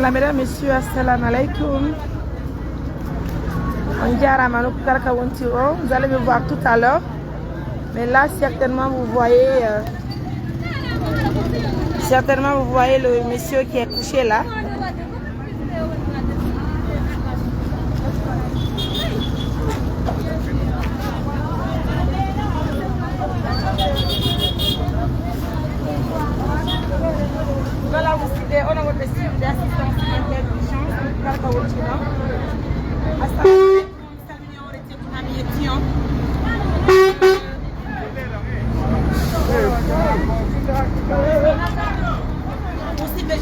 Voilà, mesdames, messieurs, assalamu alaikum. Vous allez me voir tout à l'heure. Mais là, certainement, vous voyez le monsieur qui est couché là. Voilà, vous savez, on a votre cible d'assistance humanitaire d'urgence.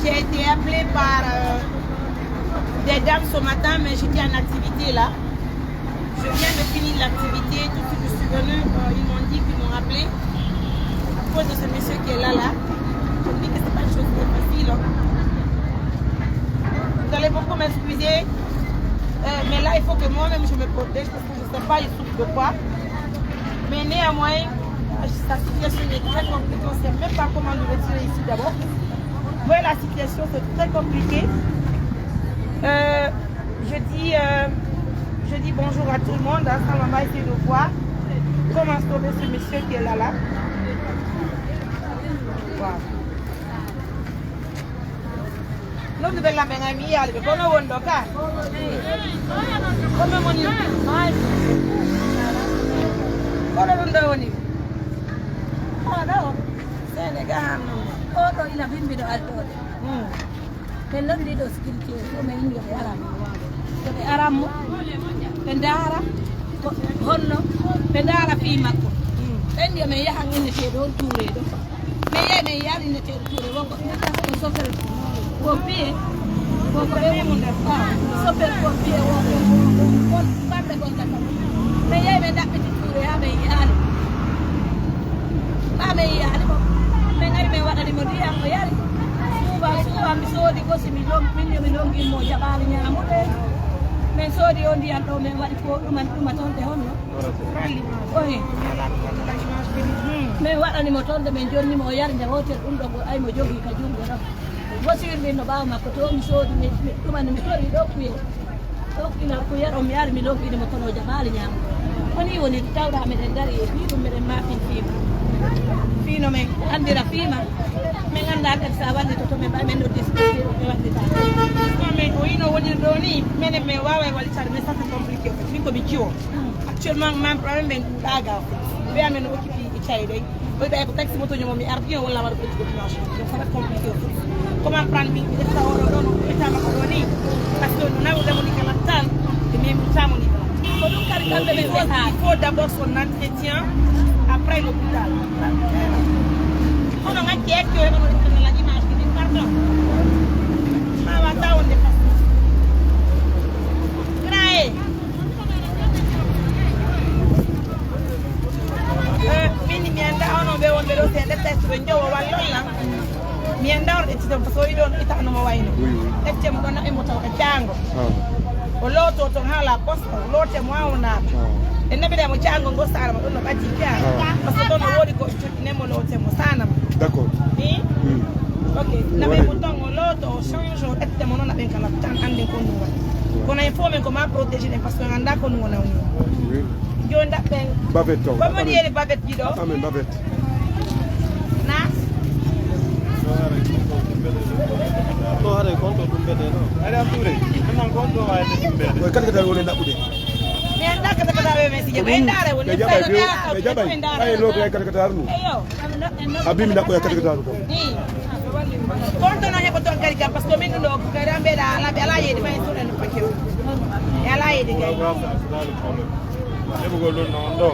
J'ai été appelée par des dames ce matin, mais j'étais en activité là. Je viens de finir l'activité, tout de suite je suis venue, ils m'ont dit qu'ils m'ont appelé à cause de ce monsieur qui est là. Je me dis que c'est pas une chose très facile. Vous allez beaucoup m'excuser, mais là il faut que moi-même je me protège parce que je ne sais pas il souffre de quoi. Mais néanmoins, sa situation est très compliquée, on ne sait même pas comment le retirer ici d'abord. Vous voyez la situation, c'est très compliqué. Je dis bonjour à tout le monde. Ensemble, on va essayer de voir comment sauver ce monsieur qui est là. Wow. Nous devons la faire un milliard. Nous devons la faire mais waɗani mo toon de min jonni mo yar njawotel ɗum ɗo ay mo jogii ka jungo ɗo wasirmi no ɓaawa makko to mi soodi mi ɗumani mi tori ɗo kuye ɗokkina kuyar o mi yari mi lonkini mo kono jaɓaali ñaamo woni woni tawɗa meɗen dari e fiiɗum meɗen mafin fiima fiino men anndira fiima min annda kadi sa wallito to min mbawi men ɗo discuté ɓe wallita mais o yino woniri ɗo ni minen min wawa wallitade mais ça c'est compliqué min komi jiwo actuellement man problème ɓen ɗuɗaga wiyamen no occupi cayi ɗoy ɓoyɗa ko taxi moto ñomo mi ardi on walla waɗa petit dimanche donc ça va être compliqué comment prendre mi ƴetta oɗo ɗo no ƴetta makko ɗo ni par ce que no nawdemo ni kala tan e min tamo ni kala ko ɗum kadi kamɓe ɓe il faut d'abord son entretien après l'hôpital kono gacci ekki o heɓano restana la image ɗin pardon ma wata wonde pas grae mini mi anda ono ɓe wonɓe ɗo se ɗefteste ɓe jowo wallolla mi anda on ɗettito par ce que o yiɗo on itanomo wayno ɗeftemo ɗo naɓimo taw e jango o looto toon haala poste o lootemo ha o naata e naɓiremo jango ngo sarama ɗon no ɓaji jango par ce que ɗon o woodi ko joɗɗinemo lootemo sanama d'accord i ok naɓemo ton o looto o change o ɗettemo noon naɓen kala tan anden ko ndum waɗi kono en fof men ko ma protégé ɗen par ce que en anda ko ndum wonawni joni daɓɓen Babette to comme woni yeri Babette ji ɗo amen Babette na to hare konto ɗum mbede ɗo aɗa ɓuure ɗumman konto wayde ɗum mbede koye kadi kadi woni naɓɓude mi anda kata kata ɓe men sije ɓe ndaare woni ɓe jaɓay ɓay looto hay kadi kadi harnu abimi naɓɓoya kadi kadi haru kam konto no heɓa toon kadi kam par ce que min ɗum ɗo kadi an mbeɗa alaɓe ala yeedi ma en suɗen no paquet o e ala yeedi gay heɓugol ɗum noon ɗo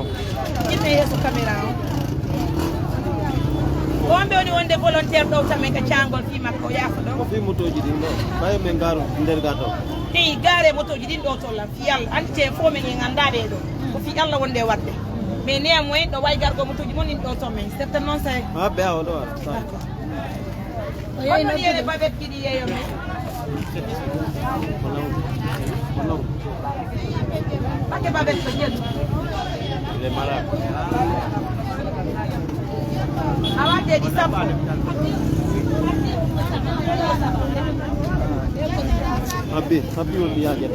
yimɓe yeeso caméra o on ɓe woni wonde volontaire ɗo tamen ko cangol fi makko o yaafo ɗo ko fi motoji ɗin ɗo ɓawi min garu nder ga to i gaare motoji ɗin ɗo tollan fi Allah andite fof men en anndaɓe ɗo ko fi Allah wonde wadde mais néanmoins ɗo way gargo motoji mon in ɗo ton men certain noon sa ha ɓe a oɗo waɗa on yiyede Babette jiɗi yeeyo men ɓakke Babette ko jeeɗu il est malade a waɗde ɗi sappo Happy will be again.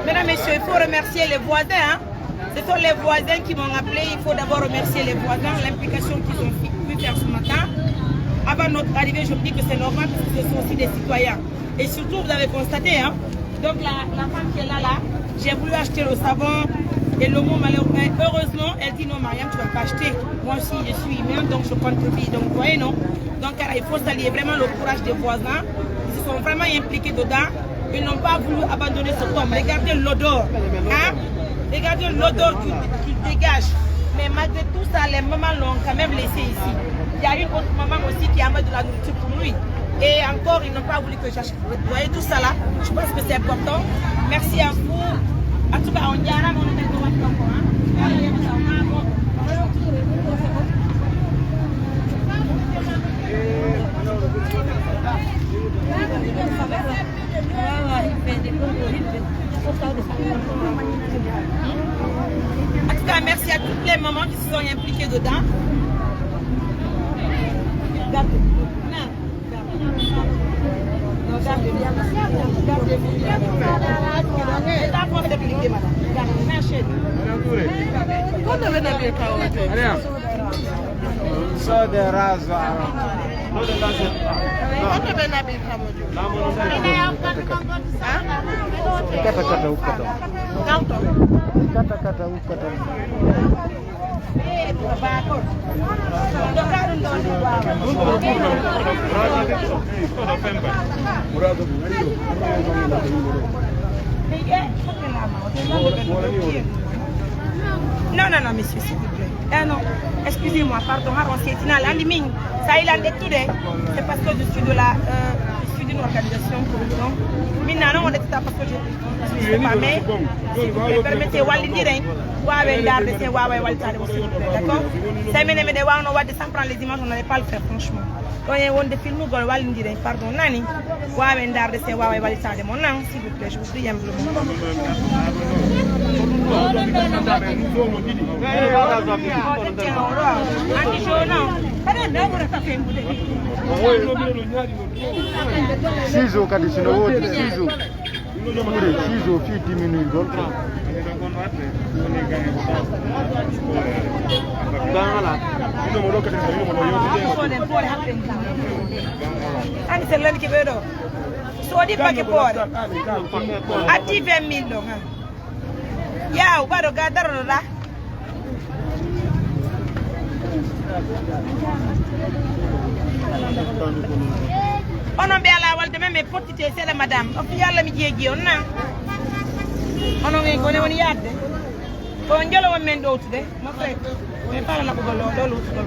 Mesdames, messieurs, il faut remercier les voisins. Hein? Ce sont les voisins qui m'ont appelé. Il faut d'abord remercier les voisins, l'implication qu'ils ont pu faire ce matin. Avant notre arrivée, je me dis que c'est normal parce que ce sont aussi des citoyens. Et surtout, vous avez constaté, hein? Donc la femme qui est là, j'ai voulu acheter le savon et le mot malheureusement, heureusement, elle dit non, Mariam, tu ne vas pas acheter. Moi aussi, je suis humaine, donc je contribue. Donc, vous voyez, non? Donc, il faut saluer vraiment le courage des voisins. Ils se sont vraiment impliqués dedans. Ils n'ont pas voulu abandonner ce homme. Regardez l'odeur. Hein? Regardez l'odeur qu'il dégage. Mais malgré tout ça, les mamans l'ont quand même laissé ici. Il y a une autre maman aussi qui a mis de la nourriture pour lui. Et encore, ils n'ont pas voulu que j'achète. Vous voyez tout ça là? Je pense que c'est important. Merci à vous. En tout cas, on dit à la monnaie de En tout cas, merci à toutes les mamans qui se sont impliquées dedans. So the Raza. Non, non, non, monsieur, s'il vous plaît. Ah non, excusez-moi, pardon, c'est parce que je suis de la... d'une organisation donc maintenant on est parce que je suis pas mais si vous permettez walindire wawe darde c'est wawe waltade s'il vous plaît, d'accord c'est mené de wawno wadde sans prendre les images on n'allait pas le faire franchement donc on de film gol walindire pardon nani wawe darde c'est wawe waltade mon nan s'il vous plaît je vous prie humblement Sizo kadi sino wote sizo. Mure sizo fi diminui doltra. Bangala. Ino mo lokati sino mo yote. Ani selani ke bedo. So di pake pore. Ati 20 000 ha. Ya ubado gadaro la. Onon be ala walde men me potite sele madame o fi yalla mi jeegi on nan onon en gone woni yadde Njolo wa men do today. My friend. Me parla na ko lo lo to.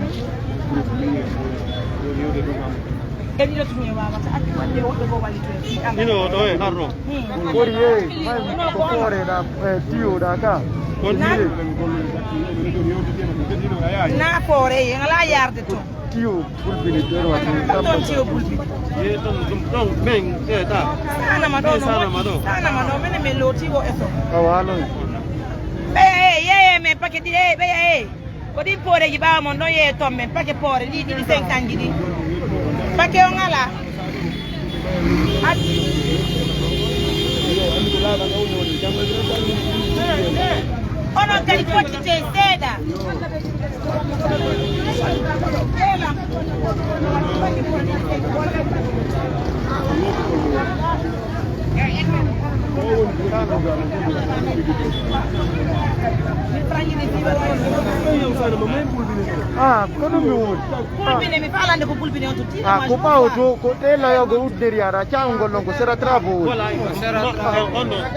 Edi do tunya baba ta ati wande wo go wali to. Nino do e arro. Koriye, mai kokore da tio da ka. Na fore ngala yarde to. Tio bulbini dero ati. Ton tio bulbi. Ye ton men e ta. Sana mado. Sana mado mene me lo tiwo eso. Awalo. Me pake di Kodi pore gi ba mo no ye to men pake pore di 5 anni di. Pake on ala. Ono kali poti te seda. Kono mi won. Pulbine mi falande ko pulbine on tutti. Ko pawo to ko tela yo go udderi ara chango longo sera travo.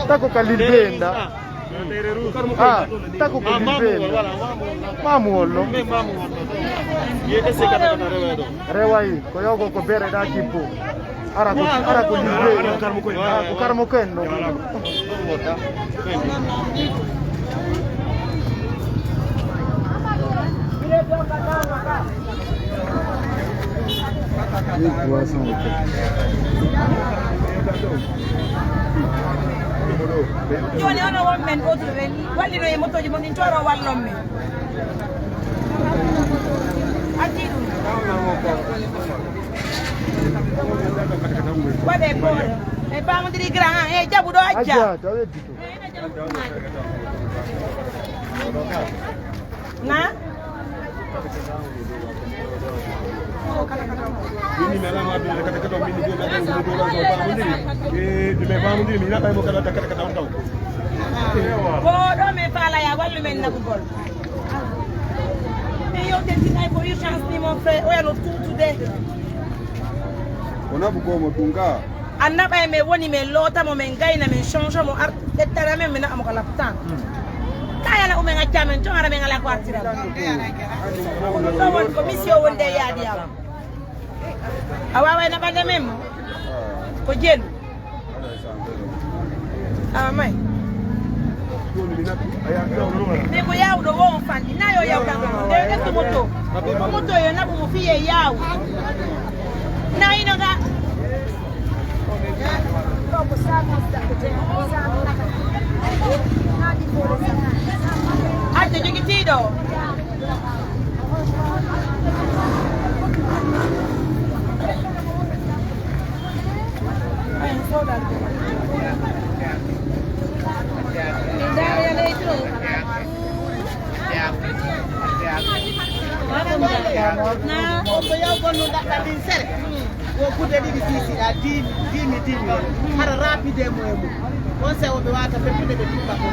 Tako kalibenda. Tako kalibenda. Mamu wollo. Ye ese kata na rewedo. Rewai ko yogo ko bere da kipo. Ara ko libenda. Ko karmo kendo. Joni ono won men autre veni walli no e motoji mon in toro wallon men ati dum wade bor e ba mo diri grand e jabu do ajja na Ini mela ma bi kata mini go ba di me ba mo di mi na ba mo kata on taw bo do me fala ya wallu men nabu gol e yo te tinay for you chance ni mon frère o ya no tout today ona bu go mo tunga annaba me woni me lota mo men gayna men change mo art tara men na am ko laptan kaya la umenga chamen to ara men ala ko artira so won commission wonde yaadi yaw awawa na bande mem ko jelu mai ne ko yaw do won fandi na yo yaw dango de ko moto yo na bu mo fiye yaw na ino ga ko sabu sta ko te Ate jogi tido. Ay, soda. Indari ya leitro. Na, oto yaw gonno dakka din sere. Wo kude di sisi a dimi hara rapide mo emu. On se obe wata pepide de tuka ko.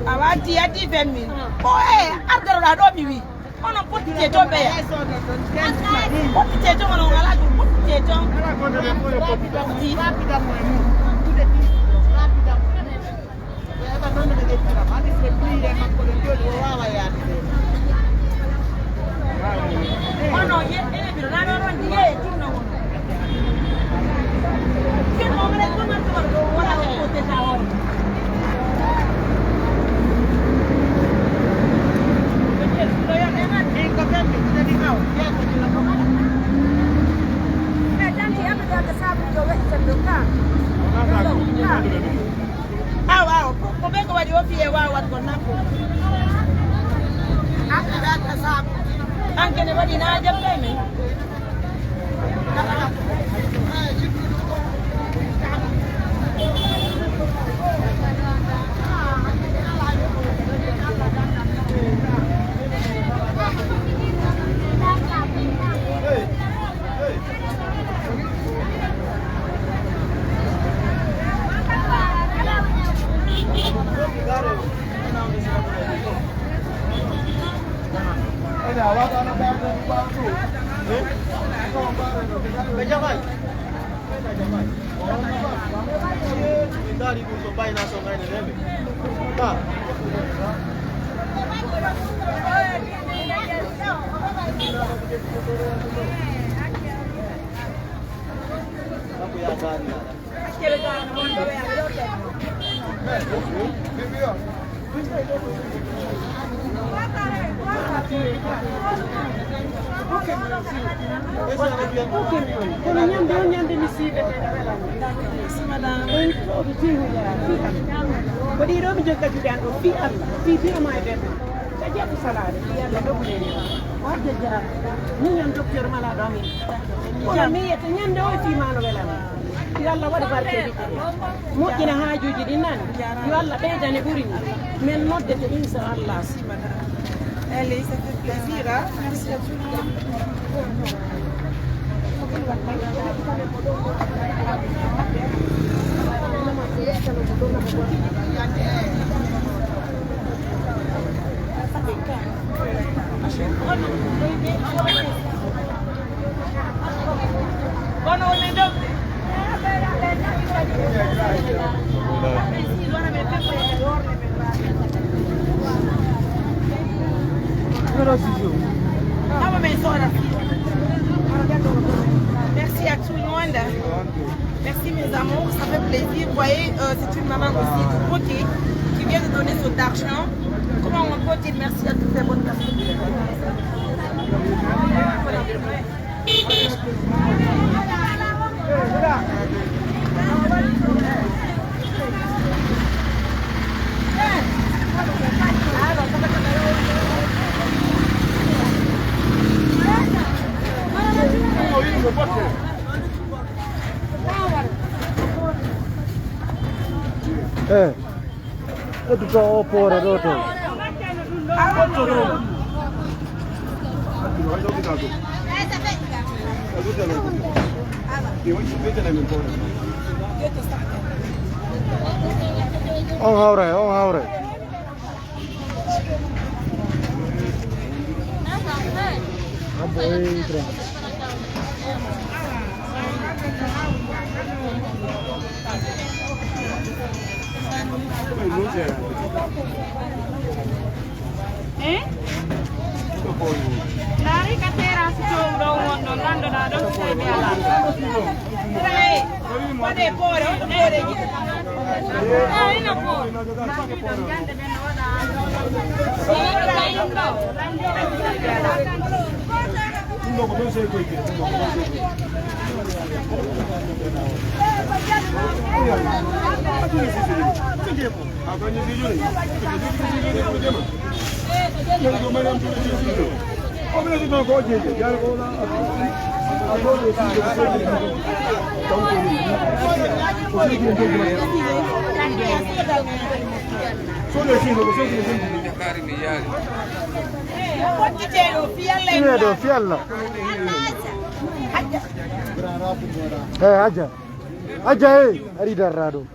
Awati ati femi. Oe, argaro la do mi wi. Ono potite to be. Potite to ono ngala ju potite to. Rapida mo emu. Kude di rapida mo emu. Ya ba nono de tira, ma di se pli e ma ko de do wawa ya. Ono ye ene biro na no ndi ye tinno wono. Ke mo mele ko ma to wala ko te ta won. Kumbengo waliofie wao watu napo. Hata sababu Anke ne wadi na aja payment. Dari butuh bayi nasional ini, yalla waɗi barkeji moƴƴina haajuji ɗi nani yo Allah ɓeydane ɓuri ni min noddete inchallah Allez, ça fait plaisir, hein? Merci à tout le monde. Merci à tout le monde. Merci mes amours, ça fait plaisir. Vous voyez, c'est une maman aussi de côté qui vient de donner son argent. Comment on peut dire merci à toutes les bonnes personnes? Itu kau pora doto. On haure. Dari katera si chomro wono nando na do sebe ala. Dai, pode pôr, Ina po. Fialla. Aja, ari darrado.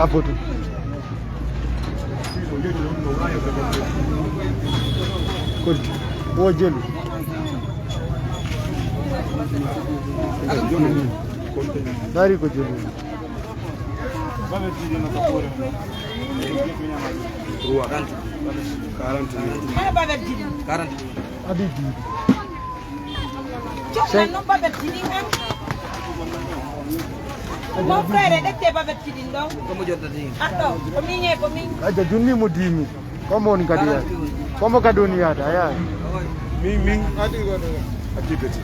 Apa tu? Kau jelu. Dari kau jelu. Mon frère, dès que tu vas avec Tidindon, attends, combien? Aja junni mudimi. Como ni kadia. Como kadunia ada ya. Ming adi ko ati beti.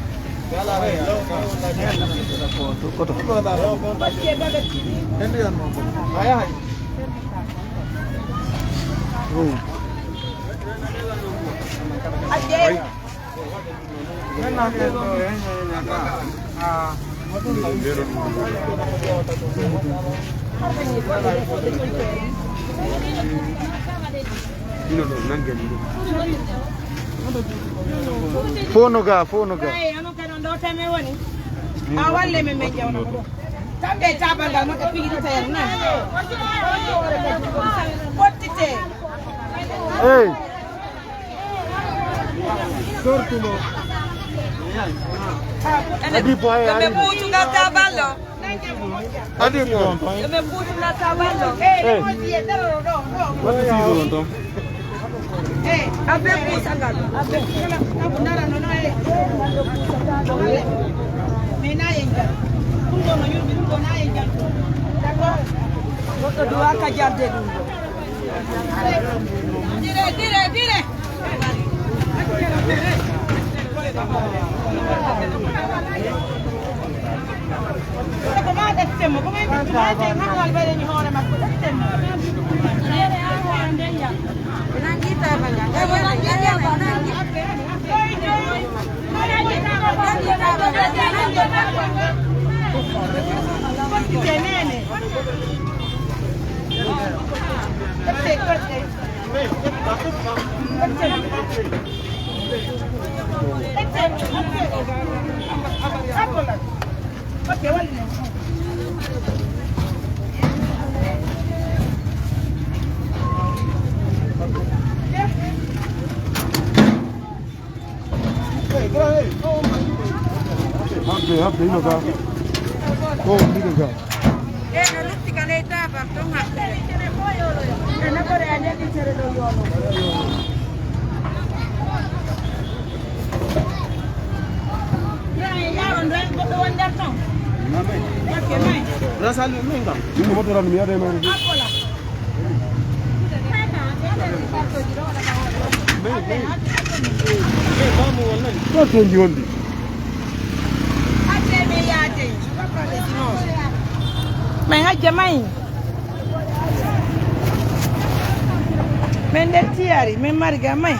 Fono ga. Ano ka non do teme woni. Awalle me me jawna ko. Tambe tabangal mo ta pigi ta yan na. Potite. Hey. Sortumo. Adipo ay. Kami puto na cavallo. Adipo. Kami puto na cavallo. Hey. What is he doing, Tom? Abe pusa ngalo. Abe. Nara no no eh. Mena yenga. Kundo no yumi kundo na yenga. Dako. Koto dua ka jarde dundo. Dire. Come on, that's him. Come on, hang on, very new home. That's him. Nangita banga. Nangita banga. Menga jamai. Men tiari, men marga mai.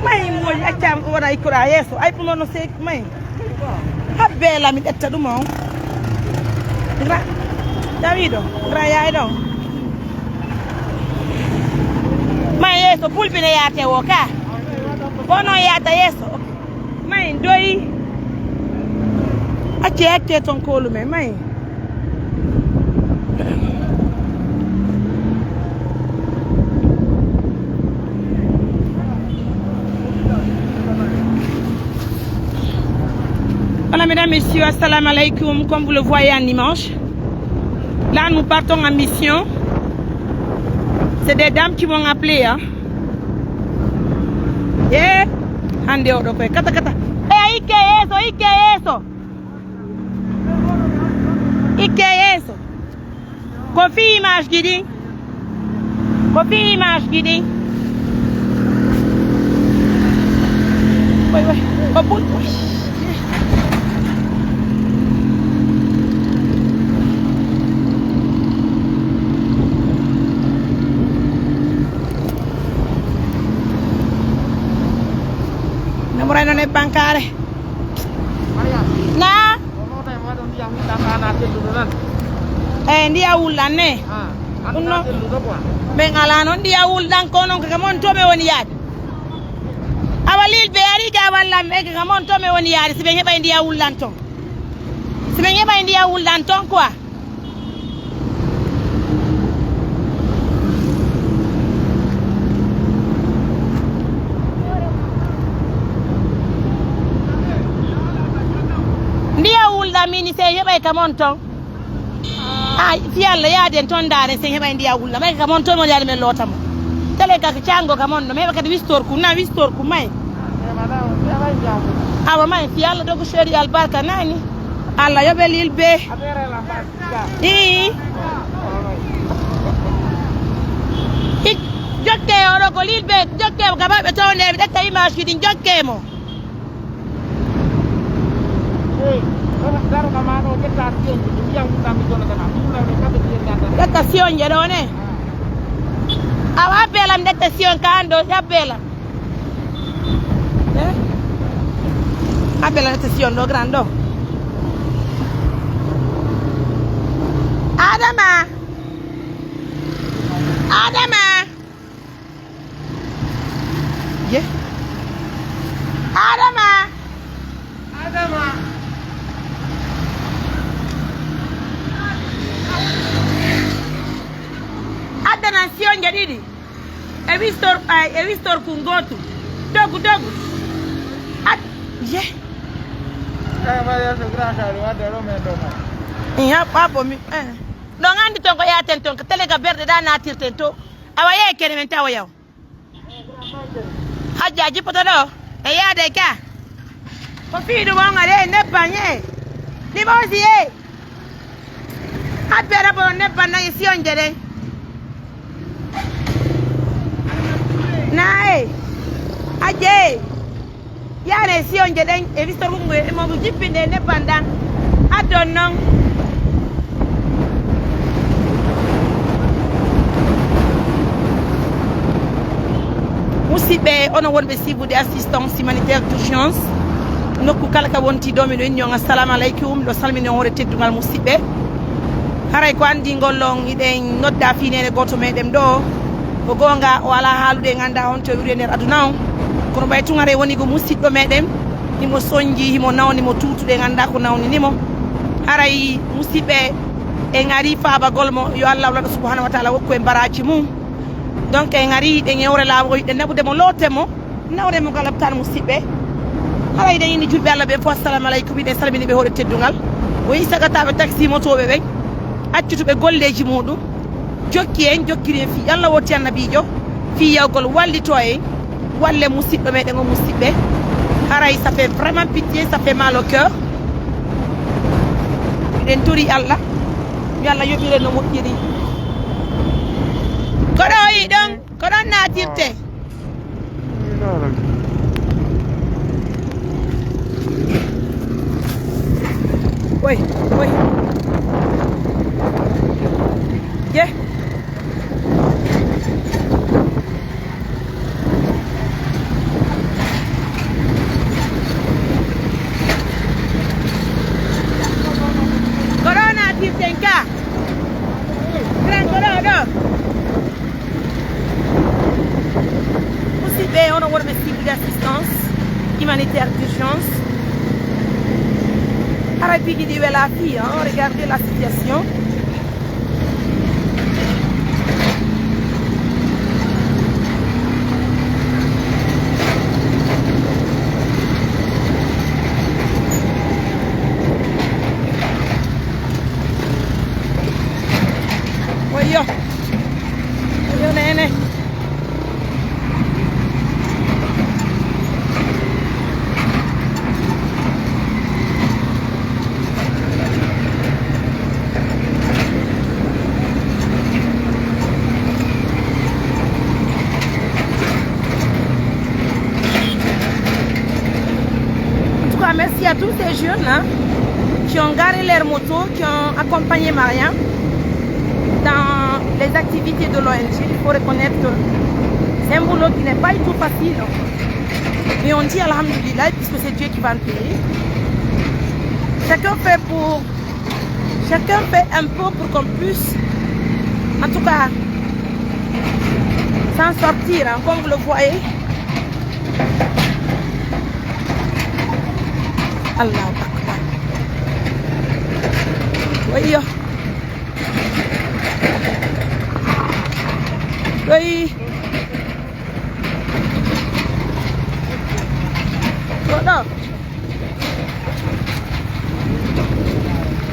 Mai mo acham ora ikura yeso. Ai puno no se mai. Habela mi detta dum on. Gra. Davido, gra ya do. Mai yeso pulpine yate woka. Bono yata yeso. Mai ndoi. Ate ton kolu me mai. Voilà mesdames, messieurs, assalamu alaikum, comme vous le voyez en image. Là nous partons en mission. C'est des dames qui m'ont appelé hein. Yeah. Hande odo ko kata. Ike yeso. Kofi image gidi. Wait. Babul. Namora non è bancare. Na? Ndia ulane. Unno. Bengala non dia ulan kono kamon to me woni yaade. Awalil be ari ga wallam e kamon to me woni yaade sibe ngeba ndia ulan ton. Quoi. Ndia ulda mini se ngeba kamon ton. Fi Allah yaade ton daare se ngeba ndia ulla mai kamon ton mo yaade men lotamo. Tele ka chango kamon no meba ka wistor ku mai. Awa mai fi Allah dogo sheri albarka nani. Allah yobe lilbe. ko lilbe jokkemo gaba be tawne be detta image ki din jokkemo detta sion je ɗo ne awa belam detta sion ka ando jabbela abela detta sion ɗo grand ɗo Adama yeah Adama Adana sion jadidi e vistor kungotu dogu yeah ya papo mi non andi ton ko yaten ton ko tele ga berde da natirten to awa ye kene men tawa yaw hajjaji poto do e yaade ka ko fiidu mo ngare ne panye ni bosi e abera bo ne panna sion jere nae aje yare sion jere e visto lungo e mo jippinde ne panda adonnon Musibe on wonbe sibude assistance humanitaire d'urgence nokku kala ka wonti domi do ñonga assalamu alaykum do salmini on re teddungal musibe haray ko andi ngollon iden nodda finene goto medem do ko gonga wala haalude ganda on to wirene aduna kono bay tungare woni go musiddo medem nimo sonji himo nawni mo tutude ganda ko nawni nimo haray musibe e ngari faaba golmo yo Allah subhanahu wa ta'ala wokko e baraji mum donc en ari de ngewre laawo de nabude mo lotemo nawre mo galaptan musibe haray de ni julbe Allah be fo assalamu alaykum de salmini be hore teddungal o isagata be taxi motobe be accutube golleji mudum jokki en jokkiri fi Allah woti annabijo fi yawgol wallito en walle musibe meden go musibe haray ça fait vraiment pitié ça fait mal au cœur den turi Allah yalla yobire no mojjiri kodo yi donc kodo natirte oui yeah kodo natirte ka grand kodo on a un cible d'assistance humanitaire d'urgence. Arrêtez de dire la fille, regardez la situation. Voyons, nene. Merci à tous ces jeunes là, qui ont garé leur moto, qui ont accompagné Mariam dans les activités de l'ONG. Il faut reconnaître que c'est un boulot qui n'est pas du tout facile. Mais on dit alhamdoulilah puisque c'est Dieu qui va le payer. Chacun fait un peu pour qu'on puisse, en tout cas, s'en sortir, hein, comme vous le voyez. Allah Akbar. Oui. Oui. Voilà.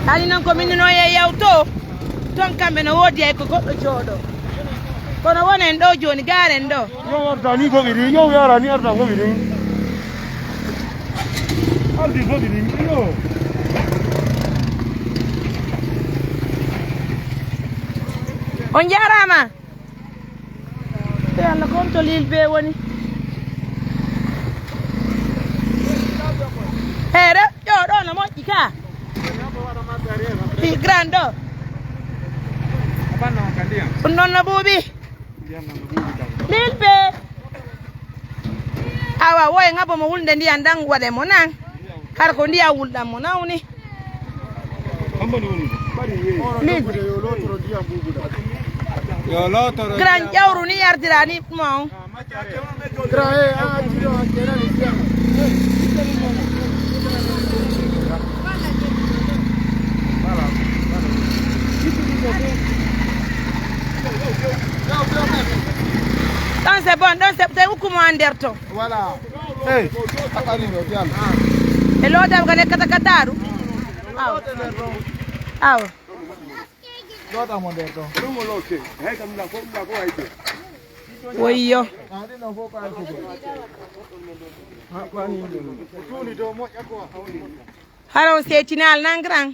Ali nan ko min no yewto ton kambe no wodi ay ko goddo jodo kono wonen do joni garen do yo warta ni ko gidi yo yara ni arta ko gidi aldi ko gidi yo on jarama alla conto lil be woni Here yo do na mo ka il grando Abana kandia. non na bubi lil be awa woy ngabo mo wulde ndi andang wade mo nan har ko ndi a wulda mo nawni Yo lotoro. gran jawru ni yardirani mo Dan c'est bon, dan c'est où comment anderto. Voilà. Hey, akarino diam. Hello dam gane kata kataru. Aw. Dota moderto. Rumo loke. Hai kamla ko aite. Woyo. Adi no foka aite. Ha kwani ndo. Tuni do mo yako hawni. Haron setinal nangrang.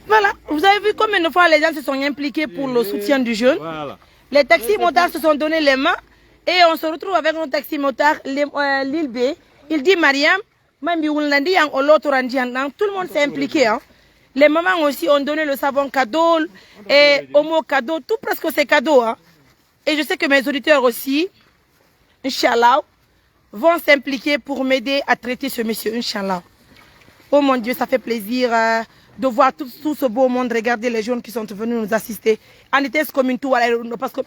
Voilà, vous avez vu combien de fois les gens se sont impliqués pour le soutien du jeune. Voilà. Les taxis-motards se sont donné les mains et on se retrouve avec un taxi-motard, l'île B. Il dit Mariam, tout le monde s'est impliqué. Hein. Les mamans aussi ont donné le savon cadeau et homo cadeau, tout presque c'est cadeau. Hein. Et je sais que mes auditeurs aussi, Inch'Allah, vont s'impliquer pour m'aider à traiter ce monsieur, Inch'Allah. Oh mon Dieu, ça fait plaisir de voir tout ce beau monde. Regardez les jeunes qui sont venus nous assister. En était comme une tour, parce que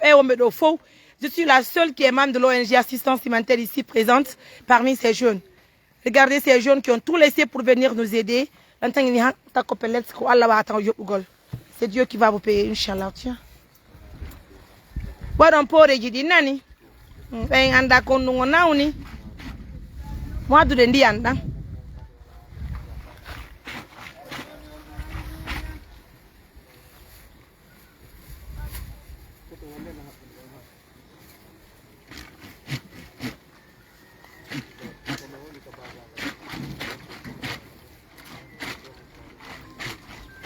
je suis la seule qui est membre de l'ONG Assistance Humanitaire ici présente parmi ces jeunes. Regardez ces jeunes qui ont tout laissé pour venir nous aider. C'est Dieu qui va vous payer, Inch'Allah. Tiens. Voilà, pour les nani. Moi, je dis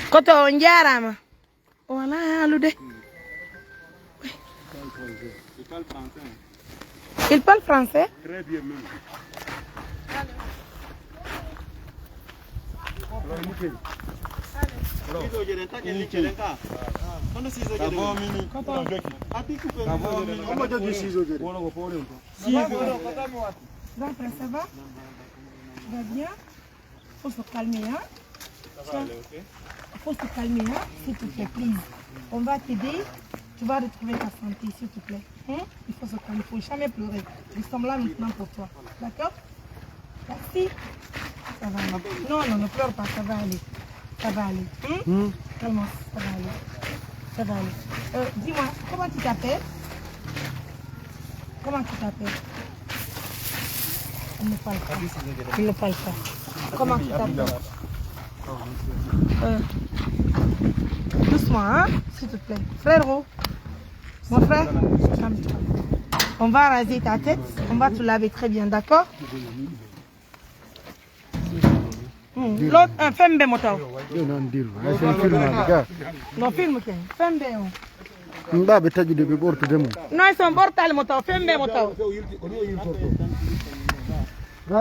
Koto onjarama. Voilà, Loudé. Il parle français. Très bien même. Ça va? Tu vas bien? Faut se calmer, hein? Faut se calmer, hein? S'il te plaît, please. On va t'aider. Tu vas retrouver ta santé, s'il te plaît. Hein? Il faut se calmer, il ne faut jamais pleurer. Nous sommes là maintenant pour toi. D'accord? Merci. Ça va aller. Non, non, ne pleure pas, ça va aller. Ça va aller. Calme, ça va aller. Ça va aller. Dis-moi, comment tu t'appelles? Comment tu t'appelles? Il ne parle pas. Il ne parle pas. Comment tu t'appelles? Doucement, hein, s'il te plaît. Frérot, mon frère, calme-toi. On va raser ta tête, on va te laver très bien, d'accord? L'autre, un fembe moto. Non, film, fembe. Mbabe tajude be borto demo. Non, ils sont bortal moto, fembe moto.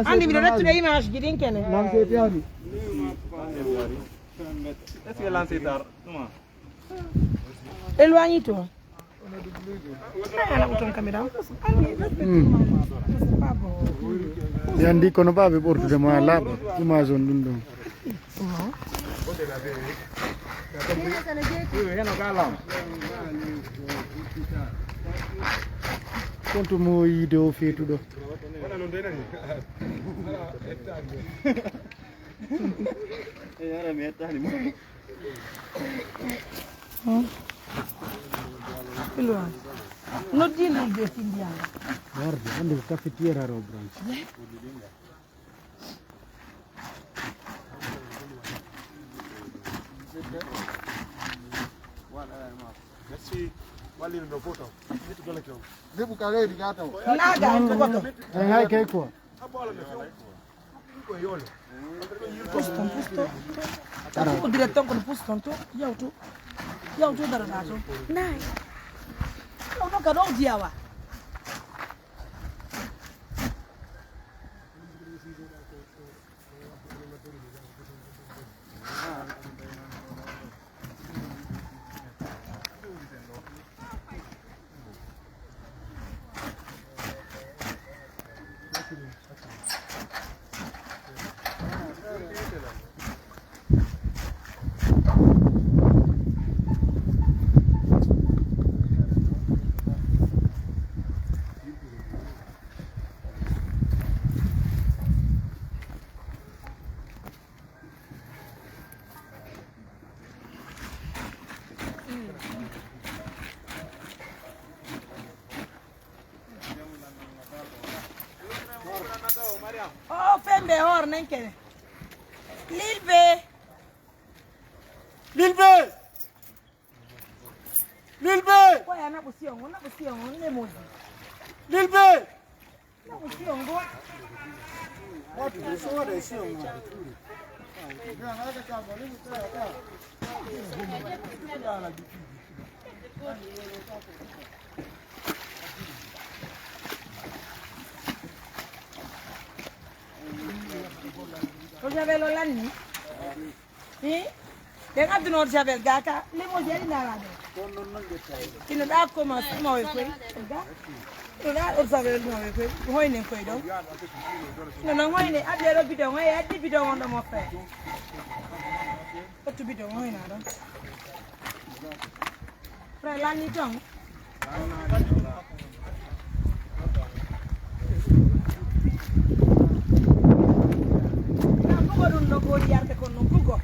Andi bi do rettude image ji din kene. Est-ce que lancé tard? Comment? Éloigne-toi. Ton caméra. Yandi kono babe borto demo ala image on dum dum. Konto mo yido fetudo. Non dire il Dio indiano. Guarda, quando il caffettiere ero branco. Merci. Wali ndo photo. Debu kale digata. Naga, foto. Hai che qua. Pusto. Aku direttong con pusto tu. Ya tu. yow tu dara na so Nai. yow no ka do diawa Oh, fembe hor nenkene. Lilbe. Lilbe! Lilbe! Kwa yana busiongo, ne mozi. Lilbe! Na busiongo. O javel olani. Denga dunor javel gaka, le mozi ali na rade. Ino da commence mo we kwe. Ina o javel mo we kwe. Hoine kwe do. No hoine adero bidon, hoye adi bidon on do mo fe. Otu bidon hoine na do. Pra lani tong. No go yarde con non pugo.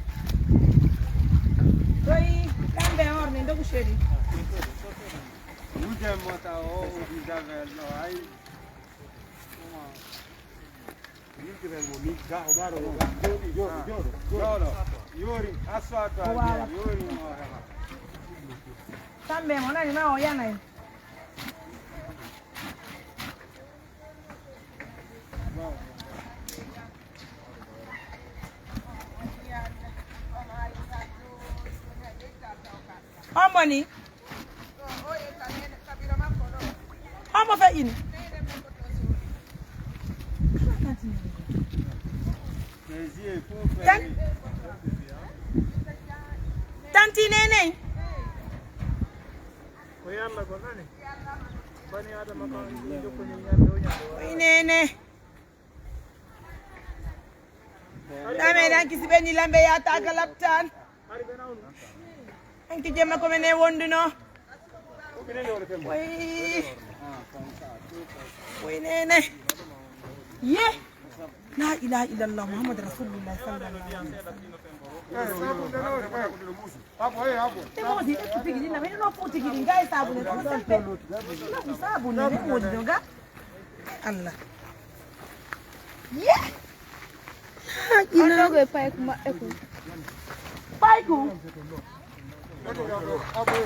Poi cambe orne ndo kusheri. Uje mota o javel no ai. Yori aswata yori mora. Cambe mona ni ma oyana. Ambani. Amba fa ini. Tanti nene. Koyalla ko nani? Bani adama ko jokko ni nyande o nyande. Nene. Dame danki sibeni lambe ya taka laptan. Anche gemma come ne wonduno. Wai nene. Ye. La ilaha illallah Muhammad Rasulullah sallallahu alaihi wasallam. Temo di tupigiri na mimi no futigiri ngai sabu ne ko sempe. Na sabu ne mo dinga. Allah. Ye. Ino go pai kuma eko. Pai ku.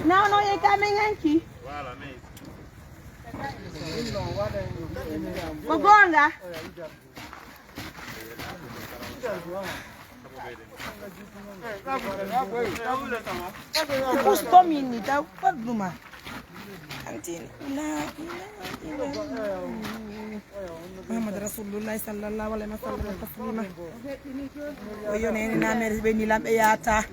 No ye coming yanki. Mogonga. Gusto mini da paduma. Antini. Muhammad Rasulullah sallallahu alaihi wasallam taslima. Oyo nene na mer be ni lambe yata.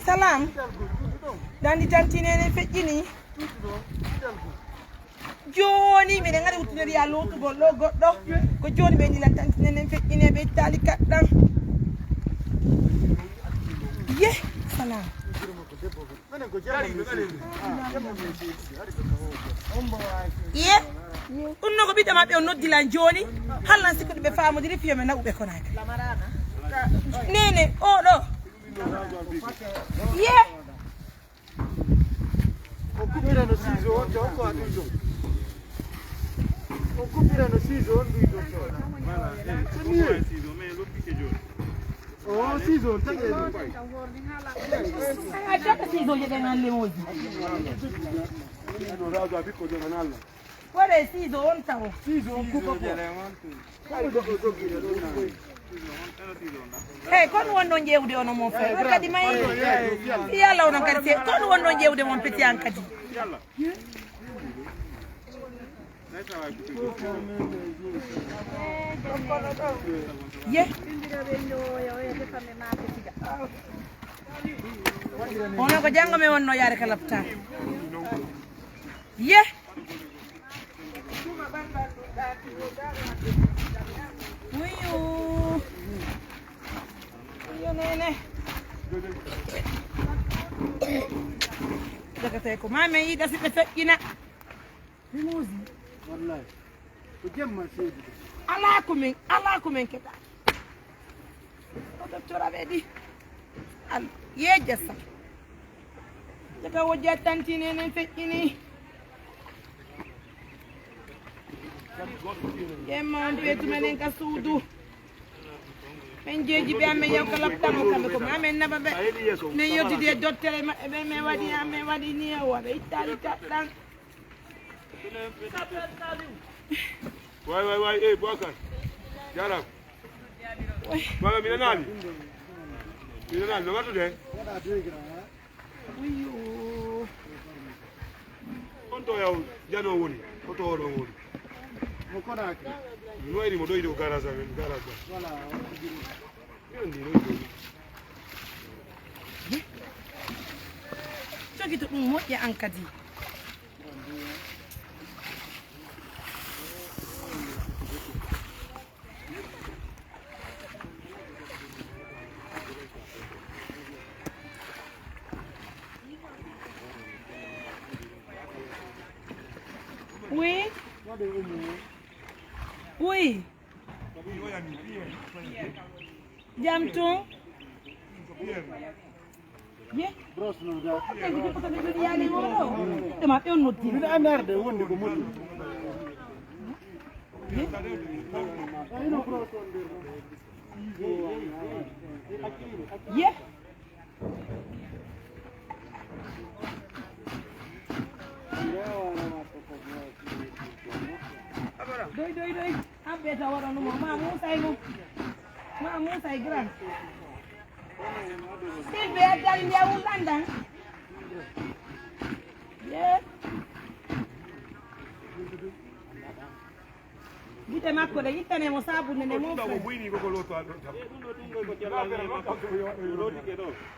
Salam. Dandi tantine fejjini. Joni mi ngari utuneri ya lotu gollo goddo ko joni be ni la tantine fejjini be tali kaddan. Ye, salam. Ye. Unno ko bita mabbe on noddila joni. Hallan sikko be faamu diri fiyo me na ube konaka. Nene, oh no. Yeah. Occupira no siso, gioco a tu. Occupira no siso, lui doctor. Oh, siso, tagli. Acha siso ye dengan lemoji. No rado a picco giornale. Wale sizo on tawo. Hey, kon wono njewde ono mo fe. Kadi may yalla ono kadi kon wono njewde mon peti an kadi. Ye. Ono ko jango me wonno yare kala pta. Ye. Uyu. Uyu nene. Daga tay ko mame yi dasi be fekkina. Limuzi. Wallahi. Ko jemma sedi. Ala ko men keta. O docteur abedi. Al yejessa. Daga wajja tanti nene fekkini. Yemma on petu menen ka suudu. Men jeji be amen yaw kala tamo kambe ko amen naba be men yodi de dottere be me wadi amen wadi ni wa be itali tan Wai eh Boubacar Jarab Baba mina nani no watu de uyu onto yaw jano woni oto woro woni mo konaki no iri mo doido garasa wala ndi no jogi to dum moƴƴa an kadi Oui. Oui. Jam ton. Ye. Bros no da. Ke ko ko ko ya le ngoro. Dama pe on noti. Bi anarde wonde ko modi. Ye. Ye. Doi. Abeta wara no ma Musa gran. Silve adali ndia ulanda. Yeah. Gite makko de yitane mo sabu nene mo.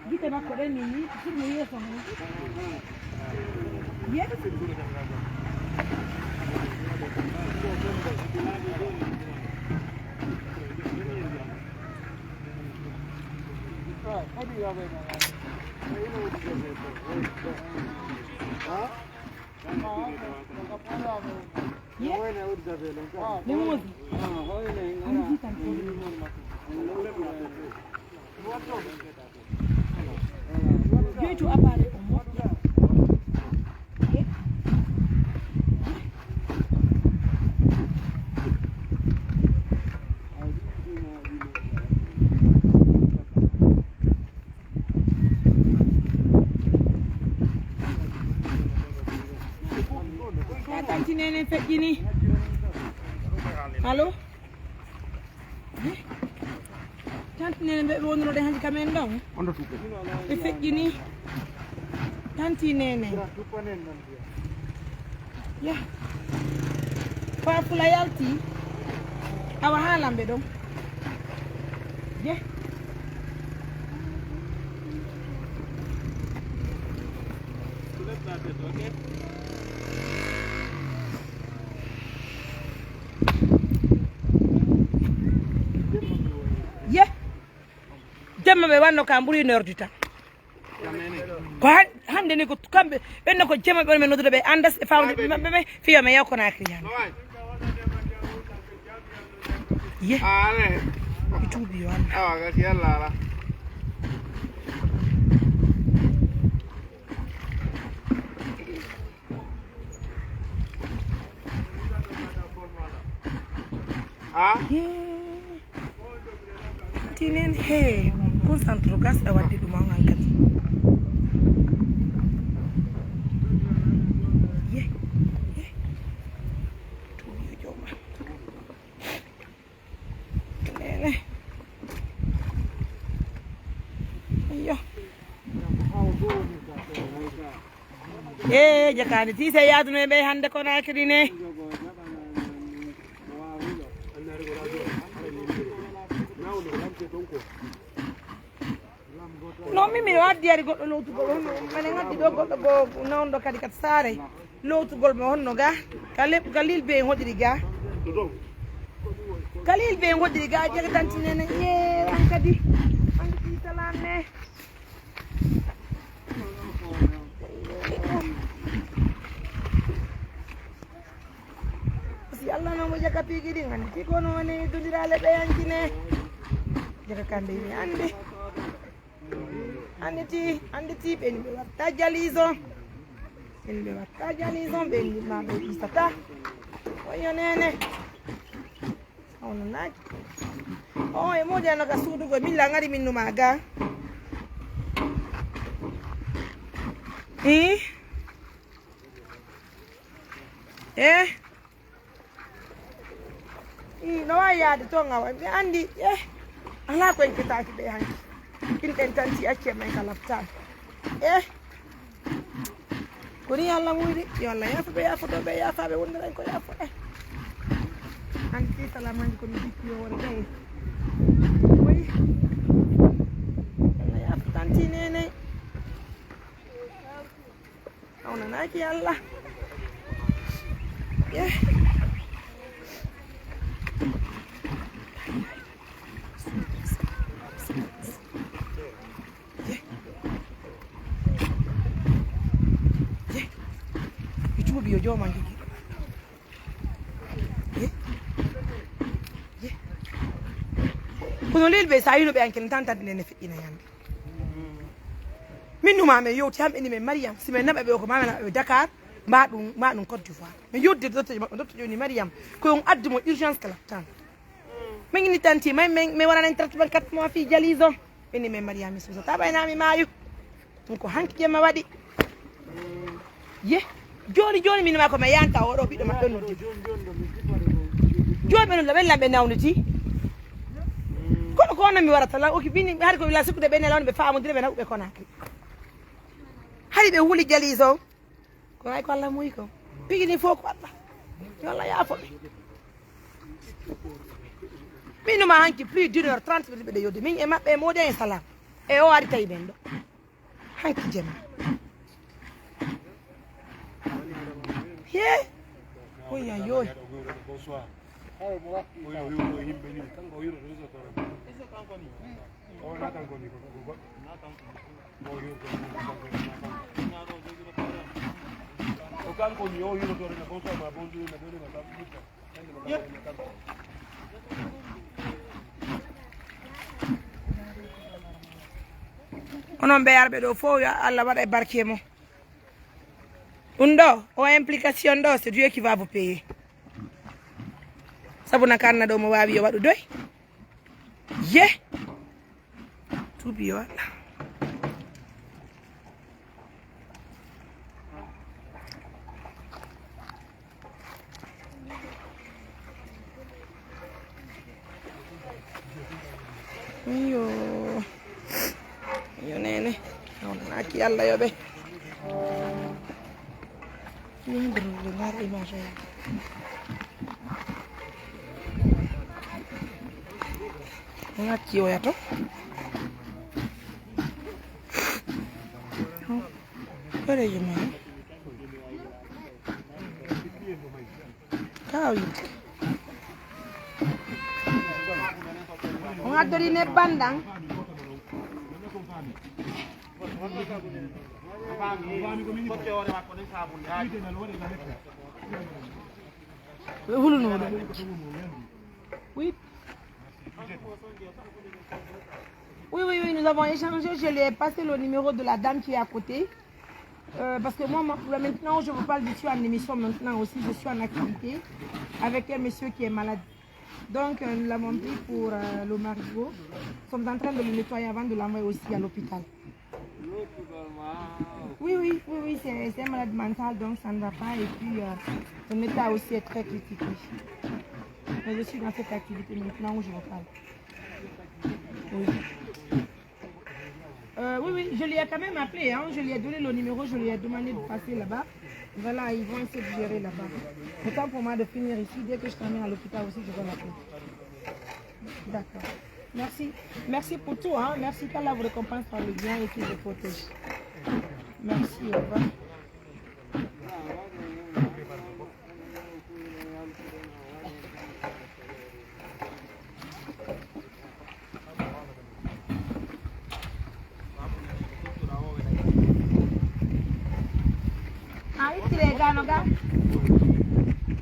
Gite makko de ni sirmo yeso mo. Yeah. Nene fekkini. Allo? Tanti nene be wonno de hanji kamen don. Ondo tupe. Be fekkini. Tanti nene. Ya. Fa fula yalti. Awa halambe don. Je. Okay. Demma be wanno ka mburi 1 heure du temps ko hande ni ko kambe benno ko jema be men nodude be andas e fawde be fiyo me yakko na kriyan ye ale tubi yo ga ci yalla la tinen he concentre gas da wadde dum on hankati nene. Iyo. Jakani ti se yaadu no be hande ko nakiri ne. No mi waddi goddo lowtugol honno mane ngaddi do goddo go nawndo kadi kat saare lowtugol mo honno ga kalil be hodiri ga kalil be hodiri ga jega tantinene an kadi andi talane si Allah no mo jaka pigi di andi ko no ne dundirale be yankine jaka kande ni andi ti be ni watta jalizo be watta jalizo be ni ma be isata oyo nene ono na oh e mo jana ka sudu go min la ngari min no maga no ya de tonga wa andi ala ko en kitaki be hanki kin den tanti acce men kala tan kuri Allah muidi yo Allah ya fa be ya fa be wondara ko ya fa anti salaman ko mi yo wala day oy Allah ya fa tanti nene ona naki Allah Yo yo mangi kuno lel be sayino be anken tanta dine fi ina yande minnu ma me yoti am eni me Mariam si me nabe be ko ma na be Dakar ma dum Côte d'Ivoire me yodde dotto joni Mariam ko on addi mo urgence kala tan me ngi tanti me wara nan traitement 4 mois fi jalizo eni me Mariam so ta bayna mi mayu ko hanki jema wadi joni min ma ko me yanta o do bido ma don noddi joni non la bella be nawniti kono mi warata la o ki bini har ko la sikude be ne lawn be faamu dire be na be konaki hari be wuli jalizo ko ay ko Allah muy ko pigini fo ko Allah yo Allah ya fo minu ma hanki plus d'1h30 minutes be de yodde min e mabbe modé salam e o ari tay bendo hanki jema Oi, ai, oi. Onon be arbe do fo Allah wada e barkemo. Undo, o implication do, c'est Dieu qui va vous payer. Sabuna kanna do mo wawi yo wadu doy. Tout bien. Yo nene. On aki Allah yo be. Lindo lugar imagem. Aqui olha to. Olha aí, mano. Kau. Ngadori ne bandang. Oui, nous avons échangé. Je lui ai passé le numéro de la dame qui est à côté. Parce que moi, maintenant, je vous parle, je suis en émission maintenant aussi. Je suis en activité avec un monsieur qui est malade. Donc, nous l'avons pris pour le marigot. Nous sommes en train de le nettoyer avant de l'envoyer aussi à l'hôpital. Oui, c'est un malade mental, donc ça ne va pas. Et puis, son état aussi est très critique. Mais je suis dans cette activité maintenant où je vous parle. Oui, je lui ai quand même appelé, hein. Je lui ai donné le numéro, je lui ai demandé de passer là-bas. Voilà, ils vont essayer de gérer là-bas. C'est temps pour moi de finir ici. Dès que je termine à l'hôpital aussi, je vais l'appeler. D'accord. Merci. Merci pour tout, hein. Merci qu'Allah vous récompense par le bien et qu'il vous protège. Merci, au revoir. Gano ga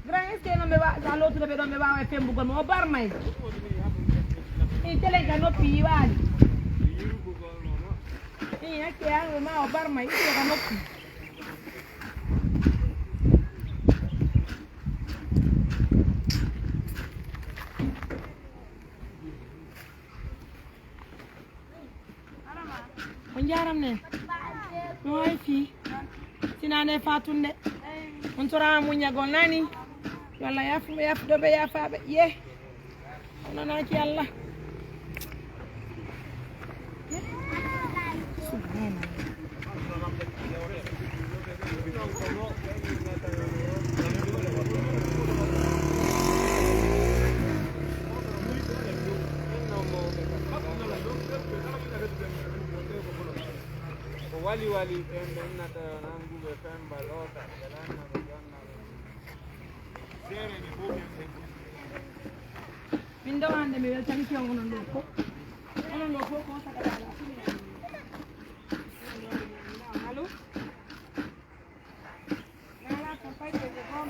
grand est-ce que non me va dans l'autre be don me va fe mbugo mo bar may e tele gano pi wali e yake an ma o bar may e gano pi on jaram ne no ay fi sinane fatunde on tora munyago nani walla yafu dobe yafabe ye onana ci Allah wali nata nangu be famba lota galana bajana sere ni boke mindo ande mi weltani ci ngono ndoko onon do ko saka dala allo nala ko fay de gom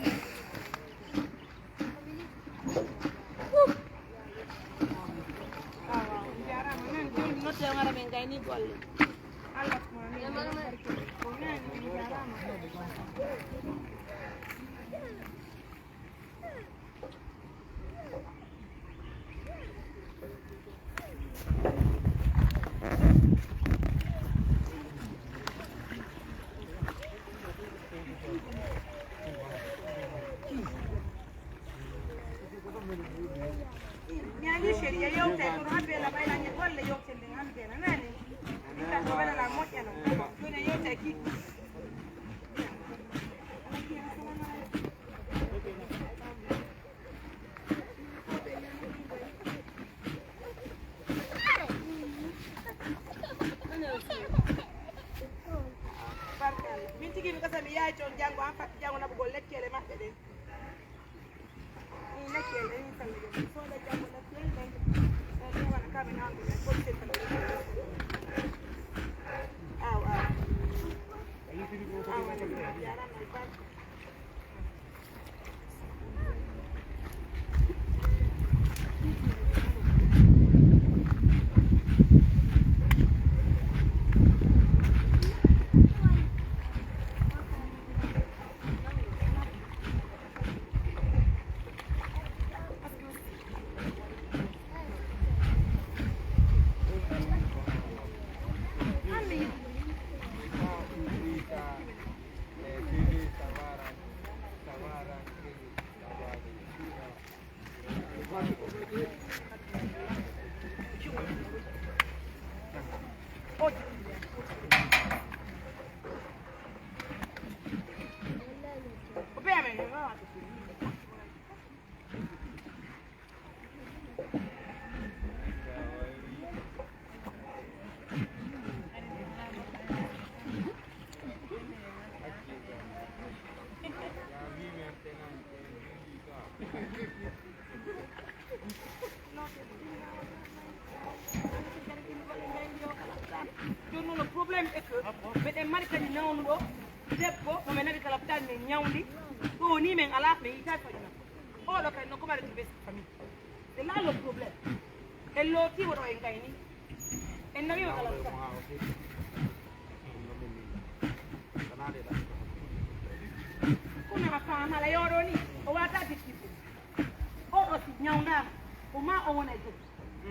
jara manan ko no te ngara men gayni golle Allah Nyani sheria yote tunape la baina ni golle yote ndingani na nani nitakwenda la moja na kuna yote kitu minti kimi kasa mi yaay ton jango am fat jango na bugol lekkele mabbe de ni lekkele ni tan so da jango na tel ben ni wana kabe na ko ko te tan le problème est que mais des marques ni nyawndo debbo mo men nadi kala putal men nyawndi do ni men ala me ita fa dina o do kay no ko mari be famille c'est là le problème et l'autre woro en gayni en nabi kala kuna mafama la yoro ni o wata tikifu o si nyawnda o ma o wona jodi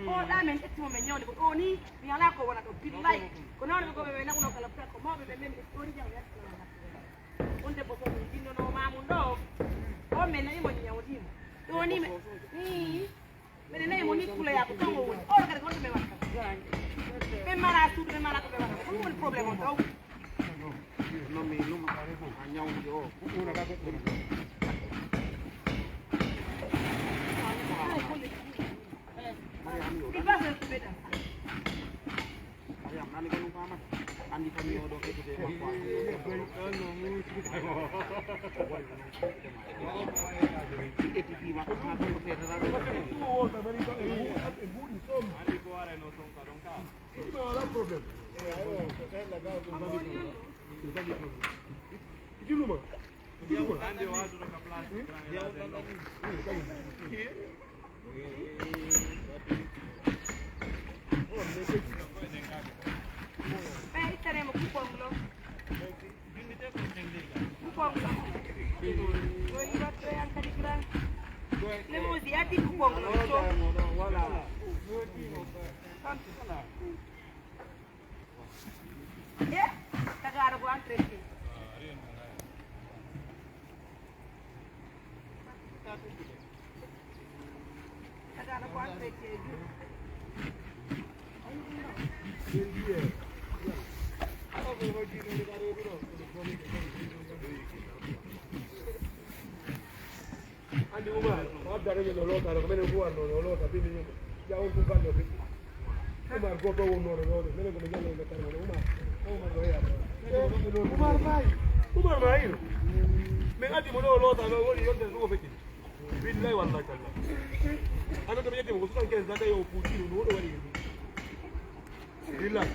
o da men etimo men nyawde ko ni mi ala ko wona do billahi ko non ko be na ko kala ko mo be men ko ri jaw yalla on de boso ni dinno no mamu do o men na mo nyawdi do ni me ni men na mo ni kula ya ko tango woni o ka ko be wakka be mara tu be mara ko be wakka Qual è il problema? Non mi andiamo io. Una da Il vaso è più bene. Nanti kan lupa amat. Andi kami odok itu deh bapak. TV mak nak ko terra. Andi ko are no son kadon ka. No problem. Giluma. Andi wadu ka plastic. Dia Staremo kuponglo. Kuponglo. Voi batto anche di gran. Le musiati kuponglo. Wala. Eh? Tagaro ko ang 3. Tagaro ko ang 3. Andi Umar, abdare ni lolota, lo mene buar no lolota, bini ya un bugando. Umar go go no no, mene ko ngale ngatar no Umar go ya. Umar mai. Me andi mo lolota no woni yonde zugo feki. Billahi wallahi talla. Ana ko yete mo sukan ken zaka yo puti no do wari. Billahi.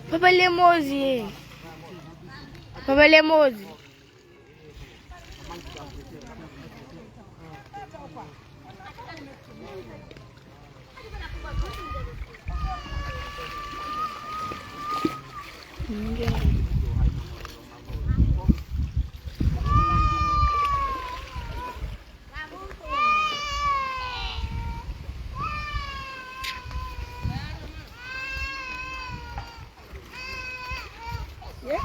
Papa Lemosi. Papa Lemosi.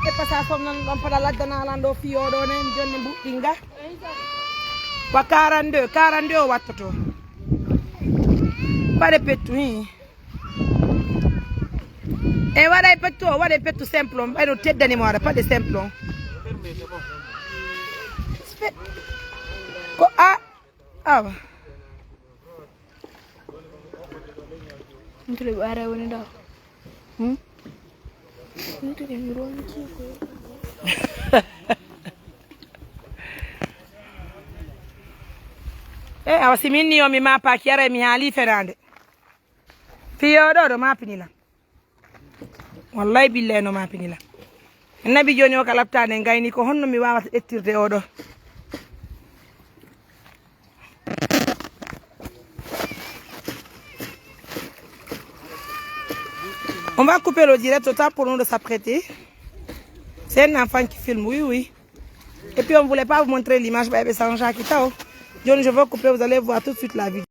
E passation non pada laddana lando fiyo do nen jonni buddinga wa 42 o wattoto pare pettu hi e waɗay pettu simple on ɓayɗo teddani mo waɗa pas de simple on ko awa Mtu bara woni do. awa siminni o mi mapa kiara mi haali fenande fiyoɗo ɗo mapinila wallahi billahi no mapinila nabi joni o ka laftade gayni ko honno mi wawata ƴettirde oɗo On va couper le direct au temps pour nous de s'apprêter. C'est un enfant qui filme, oui. Et puis on ne voulait pas vous montrer l'image, mais c'est un Jean qui t'a. Je veux couper, vous allez voir tout de suite la vidéo.